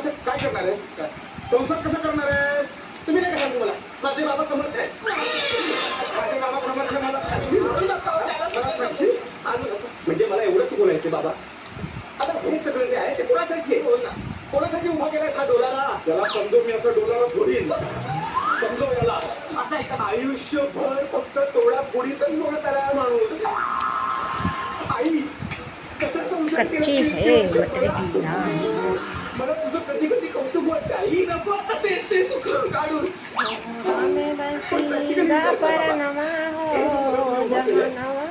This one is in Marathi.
कसं काय करणार आहेस? संसार कसा करणार आहेस? तुम्ही नाही का सांगू मला? माझे बाबा समर्थ आहे. माझे बाबा समर्थ आहे. मला साक्षी मला साक्षी म्हणजे मला एवढंच बोलायचं बाबा. आता हे सगळं जे आहे ते कोणासाठी आहे? कोणासाठी उभा केलाय हा डोलारा? त्याला समजून मी आता डोलारा फोडीन. समजो याला. आयुष्यभर फक्त तोडा फोडीचाच बोलत आलाय माणूस. आई कसं संसार कच्ची केला है ते मटर की दाल. मला तुझं कधी कधी कौतुक वाटतं आई. नको आता ते सुखरून काढूस. हमें बसीदा परनमा हो जमानवा.